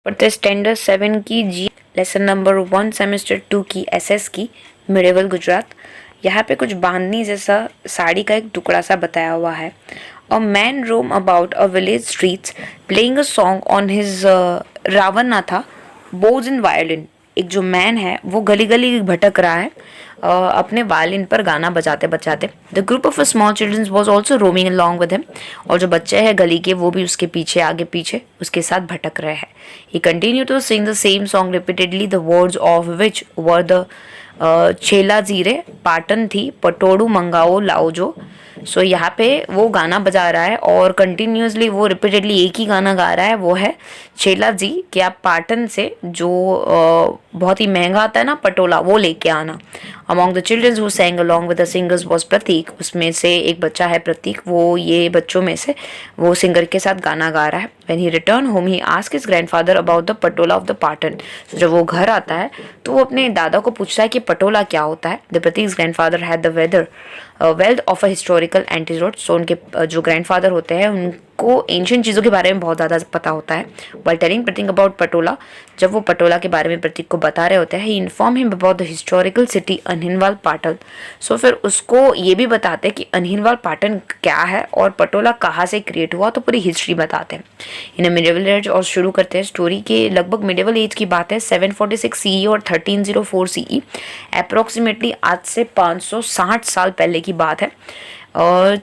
पढ़ते स्टैंडर्ड 7 की जी lesson number 1 semester 2 की एसएस की मिडेवल गुजरात। यहाँ पे कुछ बांधनी जैसा साड़ी का एक टुकड़ा सा बताया हुआ है। A man roam about a village streets playing a song on his Ravanhatha बोज इन वायलिन। एक जो मैन है वो गली गली भटक रहा है अपने वायलिन पर गाना बजाते बजाते। The group of small childrens was also roaming along with him. और जो बच्चे हैं गली के वो भी उसके पीछे आगे पीछे उसके साथ भटक रहे हैं। He continue to sing the same song repeatedly the words of which were the छेला जीरे पाटन थी पटोड़ू मंगाओ लाओ। सो यहाँ पे वो गाना बजा रहा है और कंटिन्यूसली वो रिपीटेडली एक ही गाना गा रहा है, वो है छेला जी कि आप पाटन से जो बहुत ही महंगा आता है ना पटोला वो लेके आना। Among the childrens who sang along with the singers was Prateek. उसमें से एक बच्चा है प्रतीक, वो ये बच्चों में से वो सिंगर के साथ गाना गा रहा है। When he returned home, he asked his grandfather about the Patola of the Patan. So जब वो घर आता है तो वो अपने दादा को पूछता है कि पटोला क्या होता है। The प्रतीक's grandfather had the wealth of a historical antidote। So उनके जो ग्रैंडफादर होते हैं उनको एंशियंट चीज़ों के बारे में बहुत ज़्यादा पता होता है। While telling Prateek about Patola, जब वो पटोला के बारे में प्रतीक को बता रहे होते हैं, he informed him about the historical city अनहिलवाल Patan. सो फिर उसको ये भी बताते हैं कि अनहिलवाल पाटन क्या है और पटोला कहाँ से क्रिएट हुआ, तो पूरी हिस्ट्री बताते हैं। इन मिडेवल एज और शुरू करते हैं स्टोरी के लगभग मिडेवल एज की बात है 746 सीई और 1304 सीई। अप्रोक्सीमेटली आज से 560 साल पहले की बात है।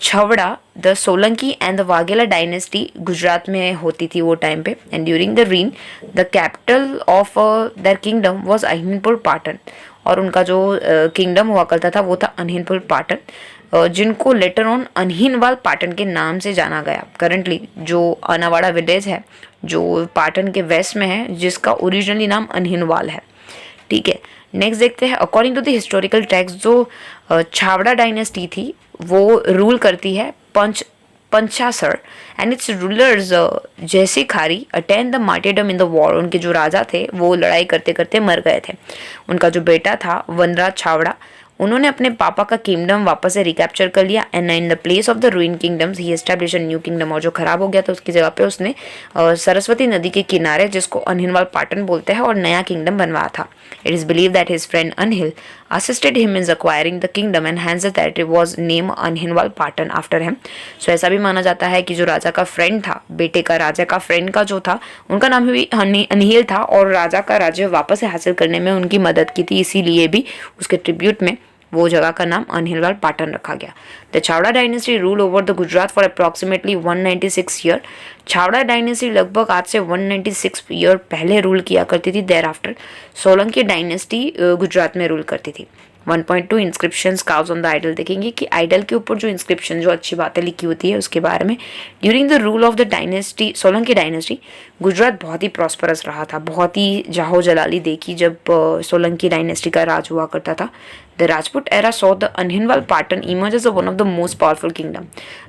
Chavda the Solanki and the Vaghela dynasty Gujarat में होती थी वो टाइम पे। And during the reign the capital of their kingdom was Anhilpur Patan. और उनका जो किंगडम हुआ करता था वो था अनहिनपुर पाटन, जिनको लेटर ऑन अनहिनवाल पाटन के नाम से जाना गया। करंटली जो अनावाड़ा विलेज है जो पाटन के वेस्ट में है, जिसका ओरिजिनली नाम अनहिनवाल है। ठीक है, नेक्स्ट देखते हैं। According to the historical text जो छावड़ा डायनेस्टी थी वो रूल करती है पंचासर एंड इट्स रूलर्स जैसे खारी attend the martyrdom in the war. उनके जो राजा थे वो लड़ाई करते करते मर गए थे। उनका जो बेटा था वनराज छावड़ा, उन्होंने अपने पापा का किंगडम वापस से रिकैप्चर कर लिया and in the place of the रूइन kingdoms he establish a new kingdom. और जो खराब हो गया था उसकी जगह पे उसने सरस्वती नदी के किनारे, जिसको अनहिलवाल पाटन बोलते हैं, और नया किंगडम बनवाया था। It is believe that his friend Anhil assisted him in acquiring the kingdom and hence that it was named Anhilwal Patan after him। So ऐसा भी माना जाता है कि जो राजा का फ्रेंड था, बेटे का राजा का फ्रेंड का जो था, उनका नाम भी अनहिल था और राजा का राज्य वापस से हासिल करने में उनकी मदद की थी, इसीलिए भी उसके ट्रिब्यूट में वो जगह का नाम अनहिलवाल पाटन रखा गया। The Chhawra dynasty rule over the Gujarat for approximately 196 year. Chhawra dynasty लगभग आज से 196 ईयर पहले रूल किया करती थी। Thereafter Solanki dynasty Gujarat में रूल करती थी। 1.2 inscription carves on the idol. देखेंगे कि आइडल के ऊपर जो इंस्क्रिप्शन जो अच्छी बातें लिखी होती है उसके बारे में। During the rule of the dynasty Solanki dynasty Gujarat बहुत ही प्रॉस्परस रहा था, बहुत ही जाहो जलाली देखी जब सोलंकी डायनेस्टी का राज हुआ करता था। The Rajput era saw the Anhilwal Patan emerge as one of the most powerful kingdom.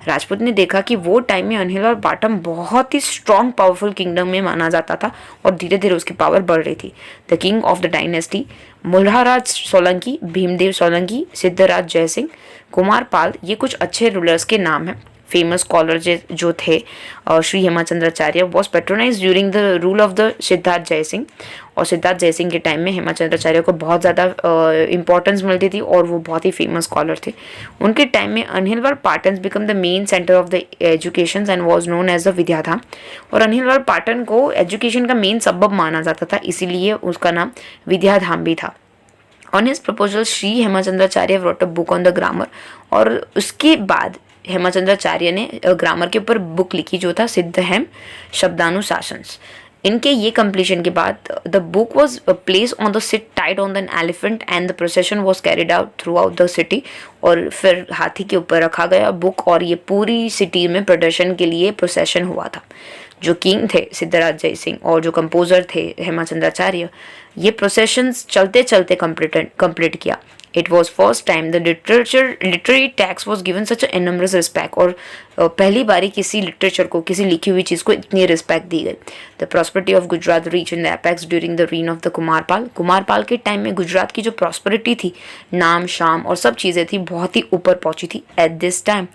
Rajput ने देखा कि वो टाइम में अनहिलवाल पाटन बहुत ही स्ट्रॉन्ग पावरफुल किंगडम में माना जाता था और धीरे धीरे उसकी पावर बढ़ रही थी। The king of the dynasty Mulraj Solanki, Bhimdev Solanki, Siddhraj Jaysinh, Kumarpal, ये कुछ अच्छे रूलर्स के नाम हैं। फेमस स्कॉलर जो थे Shri Hemachandracharya was patronise during the rule of the Siddharth Jaysinh. और सिद्धार्थ जयसिंह के टाइम में हेमाचंद्राचार्य को बहुत ज़्यादा इंपॉर्टेंस मिलती थी और वो बहुत ही फेमस स्कॉलर थे। उनके टाइम में Anhilwal Patan become the main centre of the education and was known as the Vidyadham. और अनहिलवाल पाटन को एजुकेशन का मेन सबब माना जाता था, इसीलिए उसका नाम विद्याधाम भी था। On his proposal Shri Hemachandracharya wrote a book on the grammar। और उसके बाद हेमाचंद्राचार्य ने ग्रामर के ऊपर बुक लिखी जो था सिद्धहेम शब्दानुशासन। इनके ये कंप्लीशन के बाद the book was place on the seat tied on the elephant and the procession was carried out throughout the city. और फिर हाथी के ऊपर रखा गया बुक और ये पूरी सिटी में प्रदर्शन के लिए प्रोसेशन हुआ था। जो किंग थे सिद्धराज जयसिंह और जो कंपोजर थे हेमाचंद्राचार्य, ये प्रोसेशंस चलते चलते कंप्लीट किया। It was first time the literary text was given such enormous respect. और पहली बारी किसी लिटरेचर को, किसी लिखी हुई चीज़ को इतनी रिस्पेक्ट दी गई। The prosperity of Gujarat reach in the apex during the reign of the Kumarpal. Kumarpal के टाइम में गुजरात की जो प्रॉस्पेरिटी थी, नाम शाम और सब चीज़ें थी, बहुत ही ऊपर पहुंची थी। At this time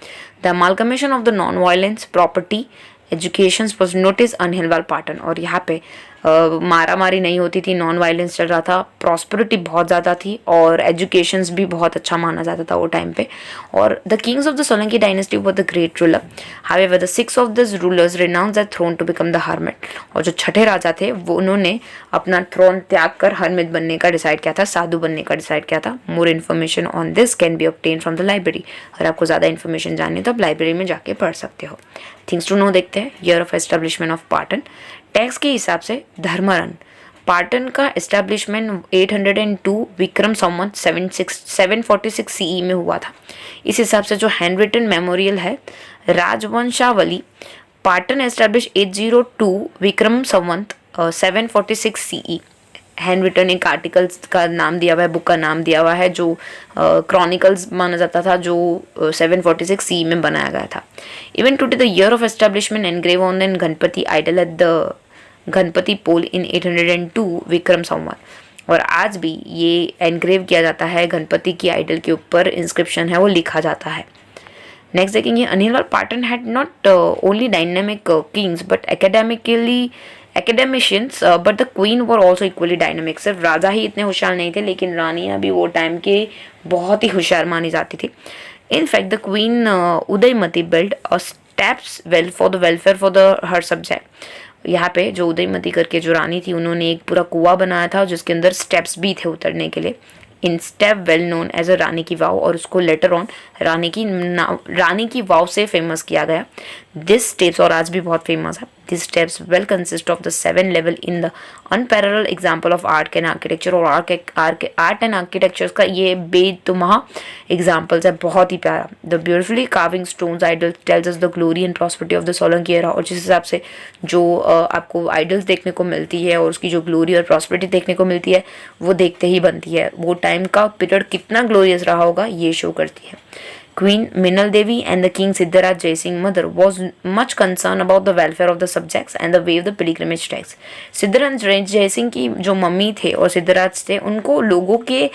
the amalgamation of the non violence property education was notice Anhilwal Patan. और यहाँ पे मारा मारी नहीं होती थी, नॉन वायलेंस चल रहा था, प्रॉस्पेरिटी बहुत ज़्यादा थी और एजुकेशंस भी बहुत अच्छा माना जाता था वो टाइम पे। और the kings of the Solanki dynasty were the great ruler, however the 6 of this rulers renounce their throne to become the hermit. और जो छठे राजा थे वो उन्होंने अपना थ्रोन त्याग कर हर्मिट बनने का डिसाइड किया था, साधु बनने का डिसाइड किया था। More information on this can be obtain from the library. अगर आपको ज़्यादा इन्फॉर्मेशन जाननी तो आप लाइब्रेरी में जाके पढ़ सकते हो। थिंग्स टू नो देखते हैं। Year of establishment of Patan. Tax के हिसाब से धर्मरन पाटन का एस्टेब्लिशमेंट 802 विक्रम संवत 746 सीई में हुआ था। इस हिसाब से जो हैंड रिटन मेमोरियल है राजवंशावली, पाटन एस्टेब्लिश 802 विक्रम संवत 746 सीई। हैंड रिटन एक आर्टिकल्स का नाम दिया हुआ है, बुक का नाम दिया हुआ है, जो क्रॉनिकल्स माना जाता था, जो 746 सी में बनाया गया था। Even today the year of establishment engrave on the Ganpati idol at the Ganpati Pol in 802 Vikram Samvat. और आज भी ये एनग्रेव किया जाता है, गणपति की आइडल के ऊपर इंस्क्रिप्शन है वो लिखा जाता है। नेक्स्ट देखेंगे, Anilwal Patan had not only dynamic kings but academicians but the queen were also equally dynamic। सिर्फ राजा ही इतने होशियार नहीं थे, लेकिन रानियां भी वो टाइम के बहुत ही होशियार मानी जाती थी। In fact the queen Udayamati build a steps well for the welfare for the her subject. यहाँ पे जो उदयमती करके जो रानी थी उन्होंने एक पूरा कुआं बनाया था जिसके अंदर स्टेप्स भी थे उतरने के लिए। In stepwell known as a Rani ki Vav, और उसको लेटर ऑन रानी की वाव से फेमस किया गया। दिस स्टेप्स, और आज भी बहुत फेमस है, this steps well consist of the 7 level in the unparallel example of art and architecture. और आर्ट एंड आर्किटेक्चर का ये बेतुमाह एग्जाम्पल्स है, बहुत ही प्यारा। The beautifully carving stones idol tells us the glory and prosperity of the Solanki era. और जिस हिसाब से जो आपको आइडल्स देखने को मिलती है और उसकी जो ग्लोरी और प्रॉस्पेरिटी देखने को मिलती है वो देखते ही बनती है, वो टाइम का पीरियड कितना ग्लोरियस रहा होगा ये शो करती है। Queen Minal Devi and the King Siddharaj Jaisingh mother was much concerned about the welfare of the subjects and the waive the pilgrimage tax। Siddharaj Jaisingh की जो मम्मी थे और सिद्धराज थे, उनको लोगों के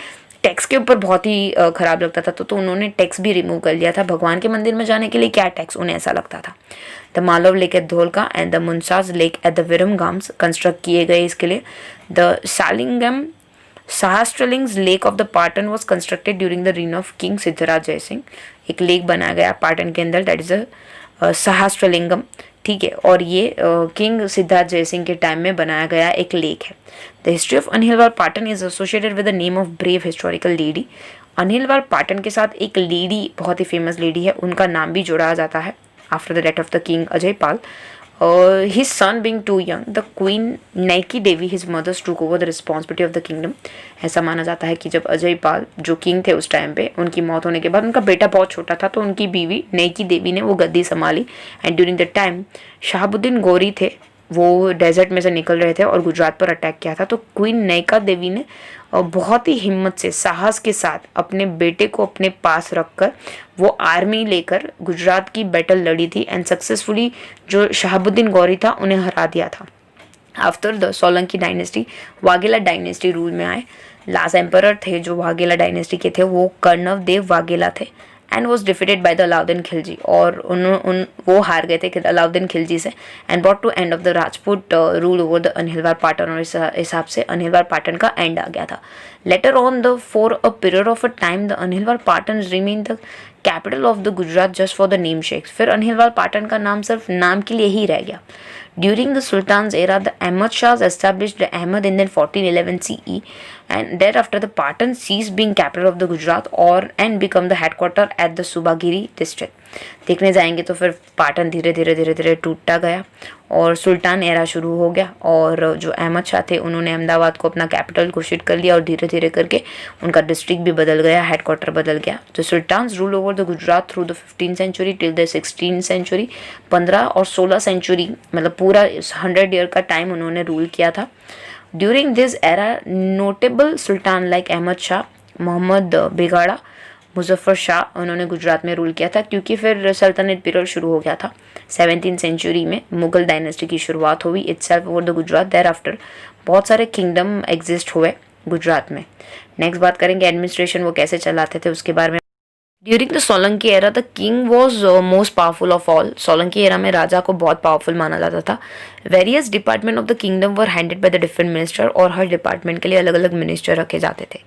टैक्स के ऊपर बहुत ही खराब लगता था, तो उन्होंने टैक्स भी रिमूव कर लिया था। भगवान के मंदिर में जाने के लिए क्या टैक्स, उन्हें ऐसा लगता था। The Malav lake at Dholka and the Munsar lake at the Viramgam construct किए गए इसके लिए। द सालिंगम सहस्त्रलिंग्स lake of the Patan was constructed during the reign of king Siddharaj Jaysinh. एक लेक बनाया गया पाटन के अंदर, दैट इज अ सहस्त्रलिंगम, ठीक है। और ये किंग सिद्धार्थ जयसिंह के टाइम में बनाया गया एक लेक है। The history of Anilwal Patan is associated with the name of brave historical lady. Anilwal Patan के साथ एक लेडी, बहुत ही फेमस लेडी है, उनका नाम भी जोड़ा जाता है after the death of the king Ajay Pal. His son being too young, the queen Naiki Devi, his mother, took over the responsibility of the kingdom। ऐसा माना जाता है कि जब अजय पाल जो किंग थे उस टाइम पे, उनकी मौत होने के बाद उनका बेटा बहुत छोटा था, तो उनकी बीवी नैकी देवी ने वो गद्दी संभाली। And during the time Shahabuddin Gauri थे, वो डेजर्ट में से निकल रहे थे और गुजरात पर अटैक किया था, तो क्वीन नैका देवी ने बहुत ही हिम्मत से, साहस के साथ अपने बेटे को अपने पास रखकर वो आर्मी लेकर गुजरात की बैटल लड़ी थी एंड सक्सेसफुली जो शहाबुद्दीन गौरी था उन्हें हरा दिया था। After the Solanki dynasty Vaghela dynasty rule में आए। लास्ट एम्परर थे जो वाघेला डायनेस्टी के थे वो कर्णव देव वाघेला थे and was defeated by the Alauddin Khilji. और वो हार गए थे अलाउद्दीन खिलजी से and brought to end of the Rajput rule over the Anilwal Patan. और इस हिसाब से अनिलवाल पाटन का एंड आ गया था। Later on the for a period of a time the Anilwal Patan remain the capital of the Gujarat just for the name sakes. फिर अनिलवाल पाटन का नाम सिर्फ नाम के लिए ही रह गया। During the Sultan's era, the Ahmad Shahs established the Ahmad in 1411 CE, and thereafter the Patan ceased being capital of the Gujarat and become the headquarter at the Subagiri district। देखने जाएंगे तो फिर पाटन धीरे धीरे टूटता गया और सुल्तान एरा शुरू हो गया, और जो अहमद शाह थे उन्होंने अहमदाबाद को अपना कैपिटल घोषित कर लिया और धीरे धीरे करके उनका डिस्ट्रिक्ट भी बदल गया, हेडक्वार्टर बदल गया। तो sultans rule over the Gujarat through the 15th century till the 16th century. 15 और 16 सेंचुरी मतलब पूरा 100 ईयर का टाइम उन्होंने रूल किया था। During this era notable sultan like Ahmad Shah, Mohammad Begada, Muzaffar Shah, उन्होंने गुजरात में रूल किया था, क्योंकि फिर सल्तनत पीरियड शुरू हो गया था। 17th सेंचुरी में मुगल डायनेस्टी की शुरुआत हुई itself over the Gujarat. Thereafter बहुत सारे किंगडम एग्जिस्ट हुए गुजरात में। नेक्स्ट बात करेंगे एडमिनिस्ट्रेशन वो कैसे चलाते थे उसके बारे में। During the Solanki era the king was most powerful of all. Solanki era में राजा को बहुत पावरफुल माना जाता था। Various department of the kingdom were handed by the different minister, और हर डिपार्टमेंट के लिए अलग अलग मिनिस्टर रखे जाते थे।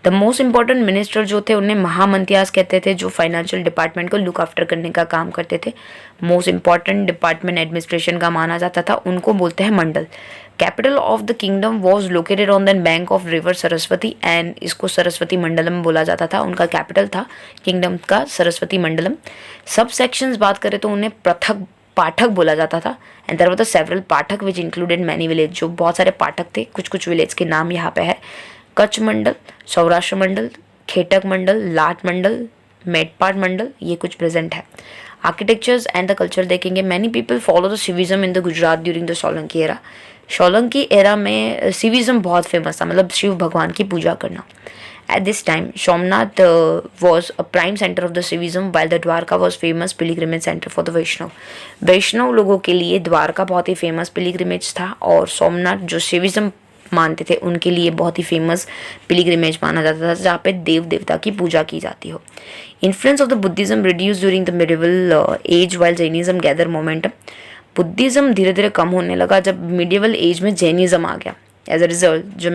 द मोस्ट इंपॉर्टेंट मिनिस्टर जो थे उन्हें महामंत्रियास कहते थे, जो फाइनेंशियल डिपार्टमेंट को लुक आफ्टर करने का काम करते थे। मोस्ट इंपॉर्टेंट डिपार्टमेंट एडमिनिस्ट्रेशन का माना जाता था, उनको बोलते हैं मंडल। Capital of the kingdom was located on the bank of river Saraswati, and इसको सरस्वती मंडलम बोला जाता था। उनका कैपिटल था किंगडम का सरस्वती मंडलम। सब सेक्शंस बात करें तो उन्हें पृथक पाठक बोला जाता था। And there were the several Pathak which included many village, जो बहुत सारे पाठक थे। कुछ कुछ विलेज के नाम यहाँ पे है, कच्छ मंडल, सौराष्ट्र मंडल, खेटक मंडल, लाट मंडल, मेटपाट मंडल, ये कुछ प्रेजेंट है। आर्किटेक्चर्स एंड द कल्चर देखेंगे। Many people follow the Shivism in the Gujarat during the Solanki era. Solanki era में सिविज्म बहुत फेमस था, मतलब शिव भगवान की पूजा करना। At this time, Somnath was a prime center of the Shivism, while the Dwarka was famous pilgrimage center for the Vaishnav. वैष्णव लोगों के लिए द्वारका बहुत ही फेमस पिलिग्रिमेज था, और सोमनाथ जो शिविज्म मानते थे उनके लिए बहुत ही फेमस पिलिग्रिमेज माना जाता था, जहाँ पे देव देवता की पूजा की जाती हो। Influence of the Buddhism reduce during the medieval age while Jainism gather momentum. Buddhism धीरे धीरे कम होने लगा जब मिडिवल एज में जैनिज्म आ गया। एज अ रिजल्ट जो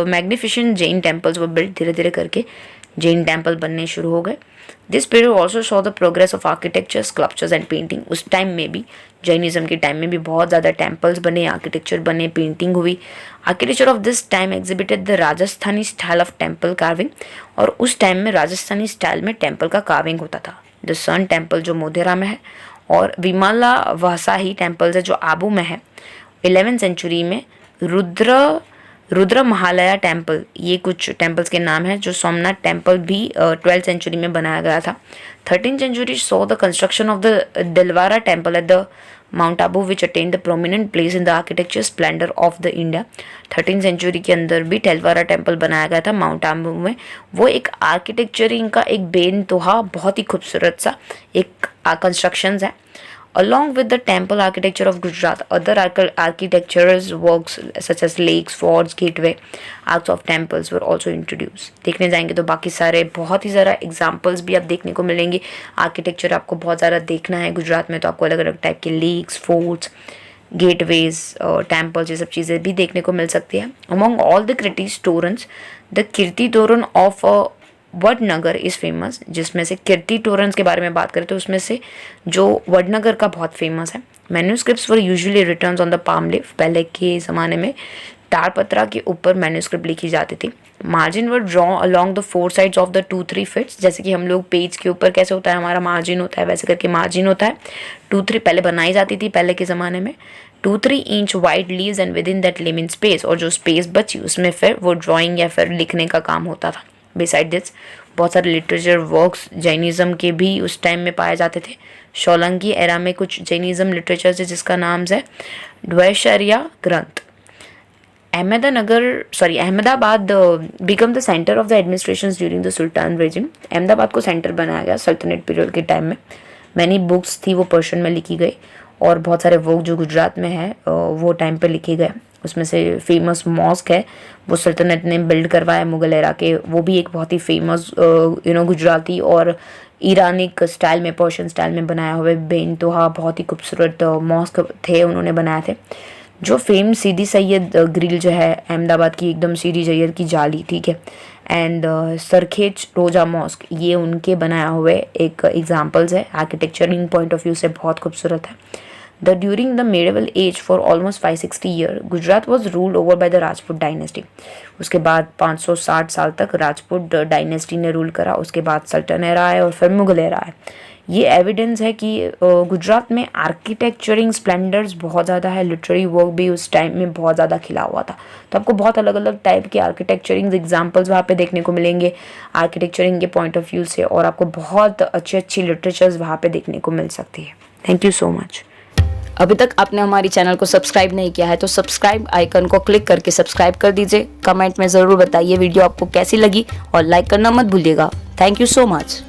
मैग्निफिशेंट जैन टेम्पल्स वो बिल्ड, धीरे धीरे करके जैन टेम्पल बनने शुरू हो गए। This period also saw the progress of architecture, sculptures and painting. उस टाइम में भी, जैनिज्म के टाइम में भी बहुत ज़्यादा टेम्पल्स बने, आर्किटेक्चर बने, पेंटिंग हुई। Architecture of this time exhibited the Rajasthani style of temple carving, और उस टाइम में राजस्थानी स्टाइल में टेम्पल का कार्विंग होता था। द सन टेम्पल जो मोढेरा में है, और विमला वासाही टेम्पल है जो आबू में है। 11वीं सेंचुरी में रुद्र महालया टेम्पल, ये कुछ टेम्पल्स के नाम हैं। जो सोमनाथ टेम्पल भी 12वीं सेंचुरी में बनाया गया था। 13वीं century saw the construction of the Dilwara temple at the mount Abu which attain the prominent place in the architecture splendour of the India. 13वीं सेंचुरी के अंदर भी दिलवारा टेम्पल बनाया गया था माउंट आबू में। वो एक आर्किटेक्चरिंग का एक बेनतहा बहुत ही खूबसूरत सा एक कंस्ट्रक्शन है। Along with the temple architecture of Gujarat, other architectural works such as lakes, forts, gateway, arcs of temples were also introduced. देखने जाएंगे तो बाकी सारे बहुत ही ज़्यादा एग्जाम्पल्स भी आप देखने को मिलेंगे। आर्किटेक्चर आपको बहुत ज़्यादा देखना है गुजरात में, तो आपको अलग अलग टाइप के लेक्स, फोर्ट्स, गेटवेज, टेम्पल्स, ये सब चीज़ें भी देखने को मिल सकती है। Among all the Kirti torrents, the Kirti torrent of Vadnagar is famous, जिसमें से कीर्ति टोरेंट्स के बारे में बात करें तो उसमें से जो वडनगर का बहुत फेमस है। Manuscripts were usually returns on the palm leaf. पहले के ज़माने में ताड़पत्रा के ऊपर मैन्यूस्क्रिप्ट लिखी जाती थी। Margin were draw along the 4 sides of the 2-3 feets. जैसे कि हम लोग पेज के ऊपर कैसे होता है हमारा मार्जिन होता है, वैसे करके मार्जिन होता है। 2-3 पहले बनाई जाती थी पहले के ज़माने में। 2-3 inch wide leaves and with in that limit space, और जो स्पेस बची उसमें फिर वो ड्राइंग या फिर लिखने का काम होता था। बिसाइड दिस बहुत सारे लिटरेचर वर्क्स जैनिज्म के भी उस टाइम में पाए जाते थे। सोलंकी एरा में कुछ जैनिज्म लिटरेचर है जिसका नाम है द्वैशर्या ग्रंथ। Ahmedabad become the centre of the administration during the sultan regime. Ahmedabad को सेंटर बनाया गया सल्तनत पीरियड के टाइम में। मैनी बुक्स थी वो पर्शियन में लिखी गई, और बहुत सारे वर्क जो गुजरात में है वो टाइम पे लिखे गए। उसमें से फेमस मॉस्क है वो सल्तनत ने बिल्ड करवाया मुगल एरा के, वो भी एक बहुत ही फेमस गुजराती और ईरानिक स्टाइल में, पर्शियन स्टाइल में बनाया हुआ बेनतहा बहुत ही खूबसूरत मॉस्क थे, उन्होंने बनाए थे। जो फेम सीदी सैयद ग्रिल जो है अहमदाबाद की, एकदम सीदी सैयद की जाली, ठीक है, एंड सरखेज रोजा मॉस्क, ये उनके बनाया हुए एक एग्जाम्पल्स है। आर्किटेक्चरिंग पॉइंट ऑफ व्यू से बहुत खूबसूरत है। During the medieval age for almost 560 years, Gujarat was ruled over by the Rajput dynasty. उसके बाद 560 साल तक राजपूत डायनेस्टी ने रूल करा। उसके बाद सल्तन एरा है और फिर मुगल एरा है। ये एविडेंस है कि गुजरात में आर्किटेक्चरिंग स्प्लेंडर्स बहुत ज़्यादा है। लिटरेरी वर्क भी उस टाइम में बहुत ज़्यादा खिला हुआ था। तो आपको बहुत अलग अलग टाइप के आर्किटेक्चरिंग एग्जाम्पल्स वहाँ पे देखने को मिलेंगे आर्किटेक्चरिंग के पॉइंट ऑफ व्यू से, और आपको बहुत अच्छी लिटरेचर्स वहाँ पे देखने को मिल सकती है। Thank you so much. अभी तक आपने हमारी चैनल को सब्सक्राइब नहीं किया है तो सब्सक्राइब आइकन को क्लिक करके सब्सक्राइब कर दीजिए। कमेंट में ज़रूर बताइए वीडियो आपको कैसी लगी, और लाइक करना मत भूलिएगा। Thank you so much.